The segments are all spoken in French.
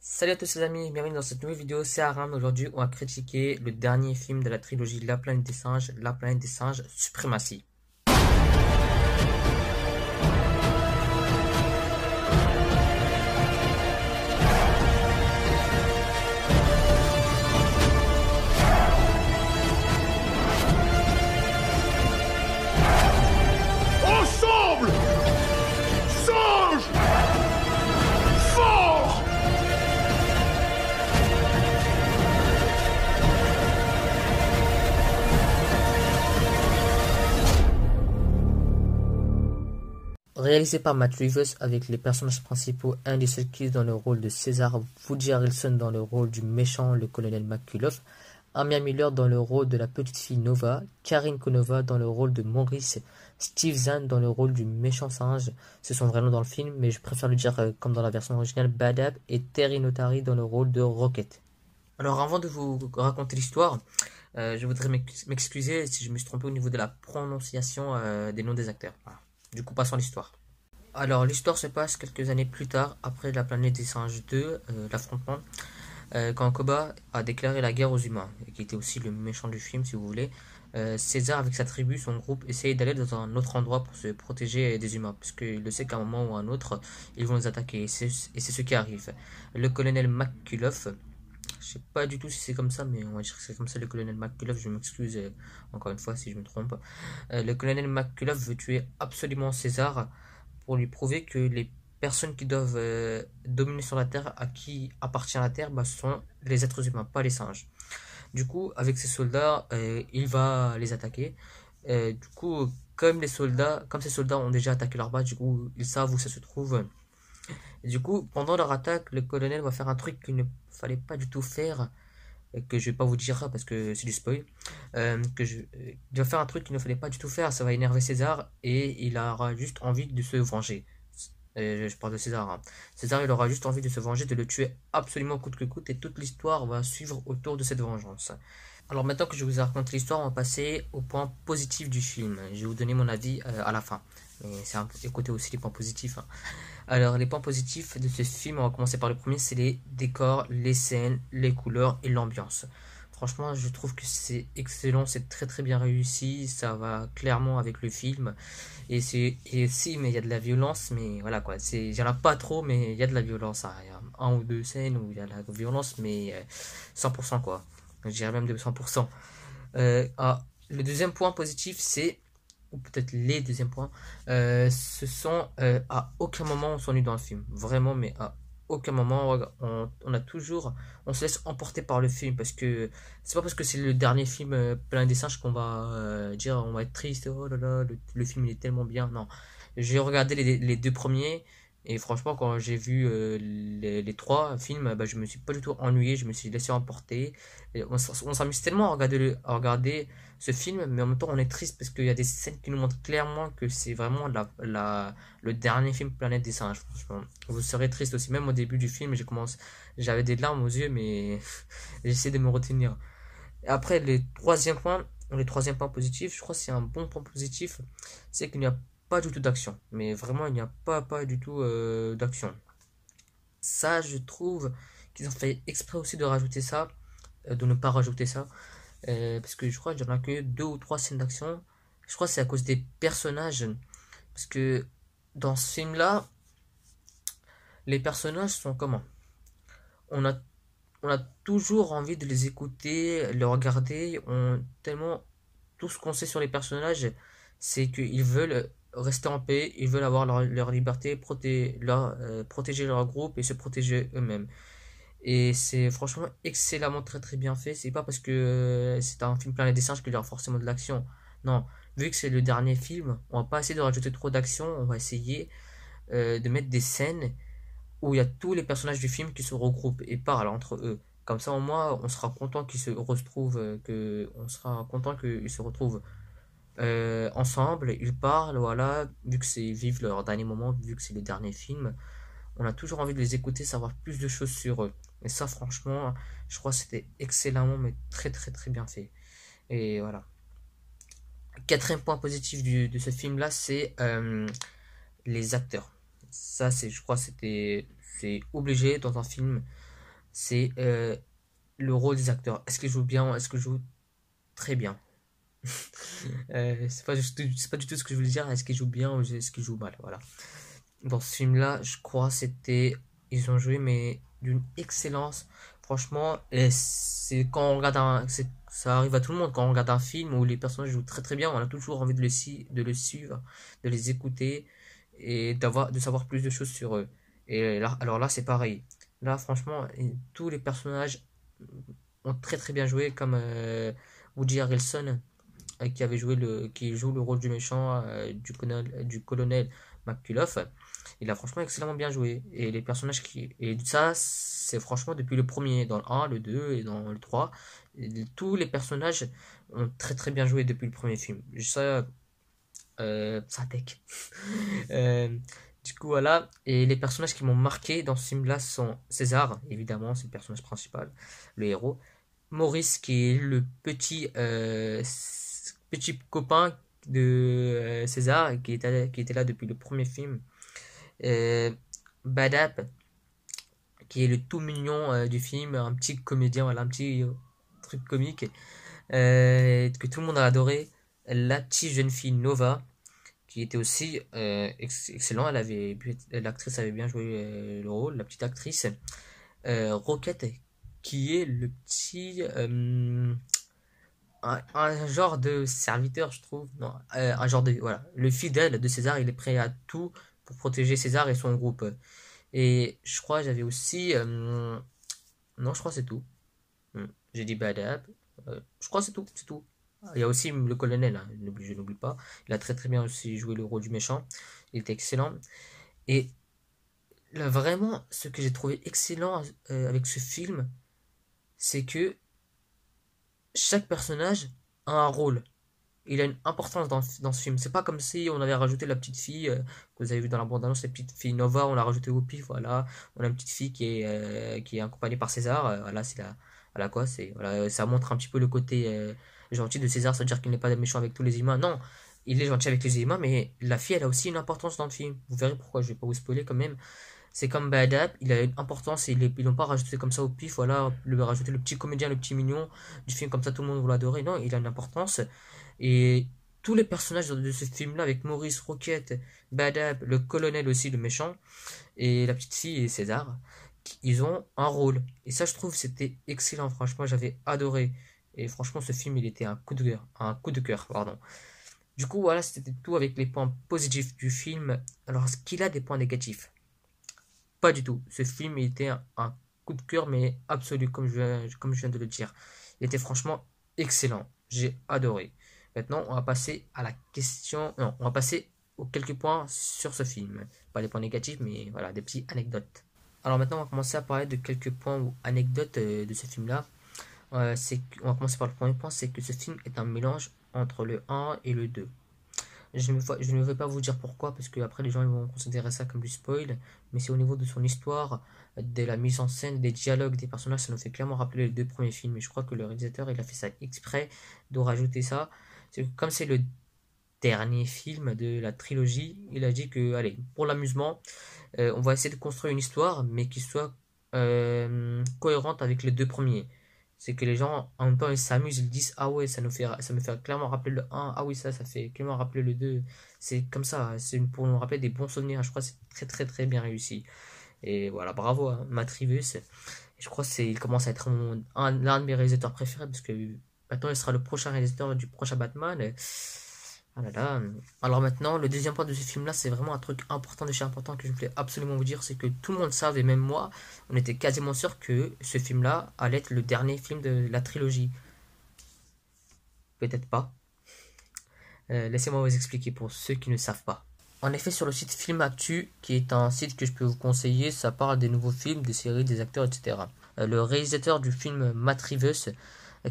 Salut à tous les amis, bienvenue dans cette nouvelle vidéo, c'est Aram. Aujourd'hui on va critiquer le dernier film de la trilogie La planète des singes, Suprématie. Ensemble, singe fort. Réalisé par Matt Reeves avec les personnages principaux Andy Serkis dans le rôle de César, Woody Harrelson dans le rôle du méchant, le colonel McCullough, Amia Miller dans le rôle de la petite fille Nova, Karine Konova dans le rôle de Maurice, Steve Zahn dans le rôle du méchant singe, c'est son vrai nom dans le film, mais je préfère le dire comme dans la version originale, Badab, et Terry Notary dans le rôle de Rocket. Alors avant de vous raconter l'histoire, je voudrais m'excuser si je me suis trompé au niveau de la prononciation des noms des acteurs. Voilà. Du coup, passons à l'histoire. Alors, l'histoire se passe quelques années plus tard, après la planète des singes 2, l'affrontement, quand Koba a déclaré la guerre aux humains, et qui était aussi le méchant du film, si vous voulez. César, avec sa tribu, son groupe, essaye d'aller dans un autre endroit pour se protéger des humains, parce qu'il le sait qu'à un moment ou à un autre, ils vont les attaquer, et c'est ce qui arrive. Le colonel McCullough, je sais pas du tout si c'est comme ça, mais on va dire que c'est comme ça, le colonel McCullough, je m'excuse encore une fois si je me trompe. Le colonel McCullough veut tuer absolument César pour lui prouver que les personnes qui doivent dominer sur la Terre, à qui appartient la Terre, bah, ce sont les êtres humains, pas les singes. Du coup, avec ses soldats, il va les attaquer. Du coup, comme ces soldats ont déjà attaqué leur base, du coup, ils savent où ça se trouve. Et du coup, pendant leur attaque, le colonel va faire un truc qu'il ne fallait pas du tout faire, que je vais pas vous dire parce que c'est du spoil. Il va faire un truc qu'il ne fallait pas du tout faire, ça va énerver César et il aura juste envie de se venger. Je parle de César, hein. César, il aura juste envie de se venger, de le tuer absolument coûte que coûte, et toute l'histoire va suivre autour de cette vengeance. Alors maintenant que je vous ai raconté l'histoire, on va passer au point positif du film. Je vais vous donner mon avis à la fin. Mais c'est un peu écouter aussi les points positifs, hein. Alors les points positifs de ce film, on va commencer par le premier, c'est les décors, les scènes, les couleurs et l'ambiance. Franchement, je trouve que c'est excellent, c'est très très bien réussi, ça va clairement avec le film. Et si, mais il y a de la violence, mais voilà quoi, il y en a pas trop, mais il y a de la violence, hein. Il y a un ou deux scènes où il y a de la violence, mais 100% quoi. Je dirais même de 100%. Le deuxième point positif, c'est, ou peut-être les deuxièmes points, ce sont à aucun moment on s'ennuie dans le film. Vraiment, mais à aucun moment on a toujours, on se laisse emporter par le film, parce que c'est pas parce que c'est le dernier film plein des singes qu'on va dire on va être triste, oh là là, le film il est tellement bien. Non, j'ai regardé les deux premiers. Et franchement, quand j'ai vu les trois films, bah, je me suis pas du tout ennuyé, je me suis laissé emporter. Et on s'amuse tellement à regarder ce film, mais en même temps, on est triste parce qu'il y a des scènes qui nous montrent clairement que c'est vraiment le dernier film Planète des singes. Franchement, vous serez triste aussi. Même au début du film, j'avais des larmes aux yeux, mais j'essaie de me retenir. Et après, les troisième point positif, je crois que c'est un bon point positif, c'est qu'il n'y a pas du tout d'action. Mais vraiment, il n'y a pas du tout d'action. Ça, je trouve qu'ils ont fait exprès aussi de rajouter ça, de ne pas rajouter ça. Parce que je crois qu'il n'y en a que deux ou trois scènes d'action. Je crois que c'est à cause des personnages. Parce que dans ce film-là, les personnages sont comment? On a, on a toujours envie de les écouter, les regarder. Tellement tout ce qu'on sait sur les personnages, c'est qu'ils veulent rester en paix, ils veulent avoir leur liberté, protéger leur groupe et se protéger eux-mêmes. Et c'est franchement excellemment très très bien fait. C'est pas parce que c'est un film plein de singes qu'il y aura forcément de l'action. Non, vu que c'est le dernier film, on va pas essayer de rajouter trop d'action. On va essayer de mettre des scènes où il y a tous les personnages du film qui se regroupent et parlent entre eux. Comme ça, au moins, on sera content qu'ils se retrouvent, on sera content qu'ils se retrouvent ensemble. Ils parlent, voilà. Vu que c'est vivre leur dernier moment, vu que c'est le dernier film, on a toujours envie de les écouter, savoir plus de choses sur eux. Et ça, franchement, je crois que c'était excellemment, mais très très très bien fait. Et voilà. Quatrième point positif de ce film-là, c'est les acteurs. Ça, je crois, c'est obligé dans un film. c'est le rôle des acteurs. Est-ce qu'ils jouent bien? Est-ce qu'ils jouent très bien? C'est pas du tout ce que je voulais dire. Est-ce qu'ils jouent bien ou est-ce qu'ils jouent mal? Voilà. Dans ce film-là, je crois ils ont joué mais d'une excellence. Franchement, et c'est quand on regarde ça arrive à tout le monde quand on regarde un film où les personnages jouent très très bien, on a toujours envie de le suivre, de les écouter et de savoir plus de choses sur eux. Et là, alors là, c'est pareil. Là, franchement, tous les personnages ont très très bien joué, comme Woody Harrelson qui joue le rôle du méchant du colonel McCullough. Il a franchement excellemment bien joué. Et les personnages et ça, c'est franchement depuis le premier, dans le 1, le 2 et dans le 3. Tous les personnages ont très très bien joué depuis le premier film. Ça tech. Euh, du coup, voilà. Et les personnages qui m'ont marqué dans ce film-là sont César, évidemment, c'est le personnage principal, le héros. Maurice, qui est le petit copain de César, qui était là depuis le premier film. Euh, Badap, qui est le tout mignon du film, un petit comédien, voilà, un petit truc comique que tout le monde a adoré. La petite jeune fille Nova, qui était aussi excellent. L'actrice avait bien joué le rôle, la petite actrice. Rocket, qui est le petit un genre de serviteur, je trouve. Non, un genre de voilà, le fidèle de César. Il est prêt à tout pour protéger César et son groupe. Et je crois j'avais aussi non, je crois c'est tout. J'ai dit Badab. Je crois c'est tout. Il y a aussi le colonel, hein, je n'oublie pas. Il a très très bien aussi joué le rôle du méchant. Il était excellent. Et là, vraiment, ce que j'ai trouvé excellent avec ce film, c'est que chaque personnage a un rôle. Il a une importance dans ce film. C'est pas comme si on avait rajouté la petite fille que vous avez vu dans la bande-annonce, la petite fille Nova, on l'a rajouté au pif, voilà. On a une petite fille qui est accompagnée par César, voilà, voilà quoi, voilà, ça montre un petit peu le côté gentil de César, c'est-à-dire qu'il n'est pas méchant avec tous les humains. Non, il est gentil avec les humains, mais la fille, elle a aussi une importance dans le film. Vous verrez pourquoi, je vais pas vous spoiler quand même. C'est comme Badab, il a une importance et ils l'ont pas rajouté comme ça au pif, voilà, rajouter le petit comédien, le petit mignon du film, comme ça tout le monde vous l'adorer. Non, il a une importance. Et tous les personnages de ce film-là, avec Maurice, Roquette, Badab, le colonel aussi, le méchant, et la petite fille et César, ils ont un rôle. Et ça, je trouve, c'était excellent. Franchement, j'avais adoré. Et franchement, ce film, il était un coup de cœur, pardon. Du coup, voilà, c'était tout avec les points positifs du film. Alors, est-ce qu'il a des points négatifs? Pas du tout. Ce film, il était un coup de cœur, mais absolu, comme je viens de le dire. Il était franchement excellent. J'ai adoré. Maintenant, on va passer à la question. Non, on va passer aux quelques points sur ce film. Pas les points négatifs, mais voilà, des petites anecdotes. Alors maintenant, on va commencer à parler de quelques points ou anecdotes de ce film-là. On va commencer par le premier point, c'est que ce film est un mélange entre le 1 et le 2. Je ne vais pas vous dire pourquoi, parce que après les gens ils vont considérer ça comme du spoil, mais c'est au niveau de son histoire, de la mise en scène, des dialogues, des personnages, ça nous fait clairement rappeler les deux premiers films, et je crois que le réalisateur il a fait ça exprès de rajouter ça. Comme c'est le dernier film de la trilogie, il a dit que, allez, pour l'amusement, on va essayer de construire une histoire, mais qui soit cohérente avec les deux premiers. C'est que les gens, en même temps, ils s'amusent, ils disent, ah ouais, ça me fait clairement rappeler le 1, ah oui, ça fait clairement rappeler le 2. C'est comme ça, c'est pour nous rappeler des bons souvenirs. Je crois que c'est très très très bien réussi. Et voilà, bravo à Matt Reeves. Je crois il commence à être l'un de mes réalisateurs préférés, parce que maintenant il sera le prochain réalisateur du prochain Batman. Ah là là. Alors maintenant, le deuxième point de ce film-là, c'est vraiment un truc important de chez important que je voulais absolument vous dire, c'est que tout le monde savait, même moi, on était quasiment sûr que ce film-là allait être le dernier film de la trilogie. Peut-être pas. Laissez-moi vous expliquer pour ceux qui ne savent pas. En effet, sur le site Film Actu, qui est un site que je peux vous conseiller, ça parle des nouveaux films, des séries, des acteurs, etc. Le réalisateur du film Matt Reeves,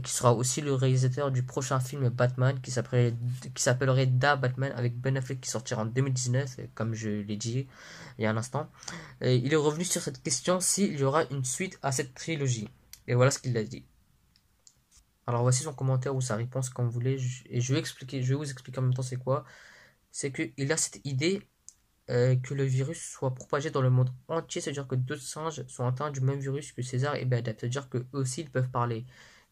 qui sera aussi le réalisateur du prochain film Batman, qui s'appellerait Da Batman, avec Ben Affleck, qui sortira en 2019, comme je l'ai dit il y a un instant. Il est revenu sur cette question s'il y aura une suite à cette trilogie. Et voilà ce qu'il a dit. Alors voici son commentaire ou sa réponse comme vous voulez, et je vais vous expliquer en même temps c'est quoi. C'est qu'il a cette idée que le virus soit propagé dans le monde entier, c'est-à-dire que d'autres singes sont atteints du même virus que César et Behdad, c'est-à-dire qu'eux aussi ils peuvent parler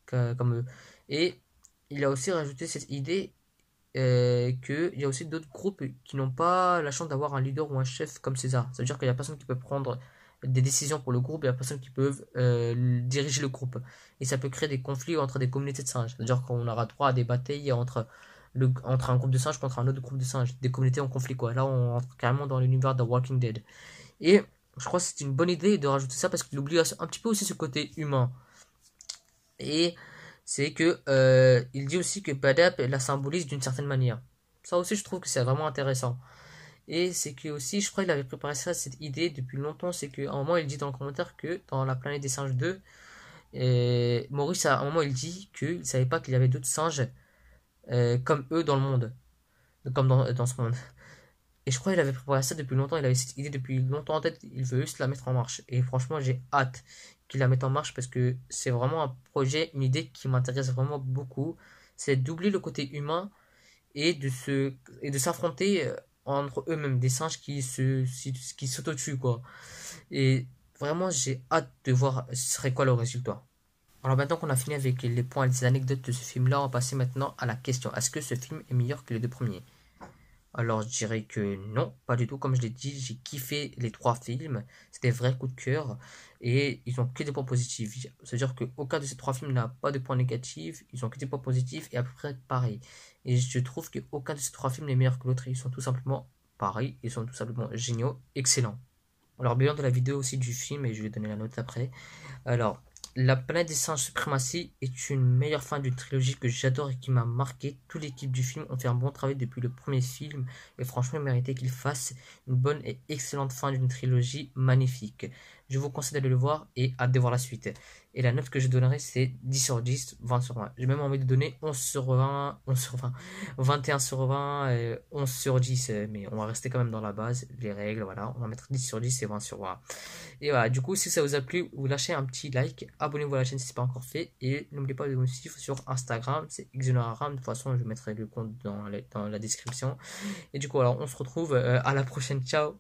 comme eux. Et il a aussi rajouté cette idée qu'il y a aussi d'autres groupes qui n'ont pas la chance d'avoir un leader ou un chef comme César. C'est-à-dire qu'il y a personne qui peut prendre des décisions pour le groupe, il y a personne qui peut diriger le groupe. Et ça peut créer des conflits entre des communautés de singes. C'est-à-dire qu'on aura droit à des batailles entre un groupe de singes contre un autre groupe de singes. Des communautés en conflit, quoi. Là, on rentre carrément dans l'univers de Walking Dead. Et je crois que c'est une bonne idée de rajouter ça parce qu'il oublie un petit peu aussi ce côté humain. Et c'est que il dit aussi que Badab la symbolise d'une certaine manière. Ça aussi, je trouve que c'est vraiment intéressant. Et c'est que aussi, je crois qu'il avait préparé ça, cette idée depuis longtemps. C'est qu'à un moment, il dit dans le commentaire que dans la planète des singes 2, Maurice, à un moment, il dit qu'il ne savait pas qu'il y avait d'autres singes comme eux dans le monde, comme dans ce monde. Et je crois qu'il avait préparé ça depuis longtemps, il avait cette idée depuis longtemps en tête, il veut juste la mettre en marche. Et franchement, j'ai hâte qu'il la mette en marche parce que c'est vraiment un projet, une idée qui m'intéresse vraiment beaucoup. C'est d'oublier le côté humain et de s'affronter entre eux-mêmes, des singes qui s'auto-tuent, quoi. Et vraiment, j'ai hâte de voir ce serait quoi le résultat. Alors maintenant qu'on a fini avec les points et les anecdotes de ce film-là, on va passer maintenant à la question. Est-ce que ce film est meilleur que les deux premiers? Alors je dirais que non, pas du tout. Comme je l'ai dit, j'ai kiffé les trois films. C'est des vrais coups de cœur. Et ils ont que des points positifs. C'est-à-dire qu'aucun de ces trois films n'a pas de points négatifs. Ils ont que des points positifs et à peu près pareil. Et je trouve qu'aucun de ces trois films n'est meilleur que l'autre. Ils sont tout simplement pareils. Ils sont tout simplement géniaux, excellents. Alors bilan de la vidéo aussi du film et je vais donner la note après. Alors, La planète des singes suprématie est une meilleure fin d'une trilogie que j'adore et qui m'a marqué. Toute l'équipe du film ont fait un bon travail depuis le premier film et franchement, il méritait qu'ils fassent une bonne et excellente fin d'une trilogie magnifique. Je vous conseille d'aller le voir et hâte de voir la suite. Et la note que je donnerai, c'est 10 sur 10, 20 sur 20. J'ai même envie de donner 11 sur 20, 11 sur 20, 21 sur 20, 11 sur 10, mais on va rester quand même dans la base, les règles, voilà. On va mettre 10 sur 10 et 20 sur 20. Et voilà, du coup, si ça vous a plu, vous lâchez un petit like, abonnez-vous à la chaîne si ce n'est pas encore fait, et n'oubliez pas de me suivre sur Instagram, c'est Xenoraram, de toute façon, je mettrai le compte dans la description. Et du coup, alors, on se retrouve à la prochaine, ciao!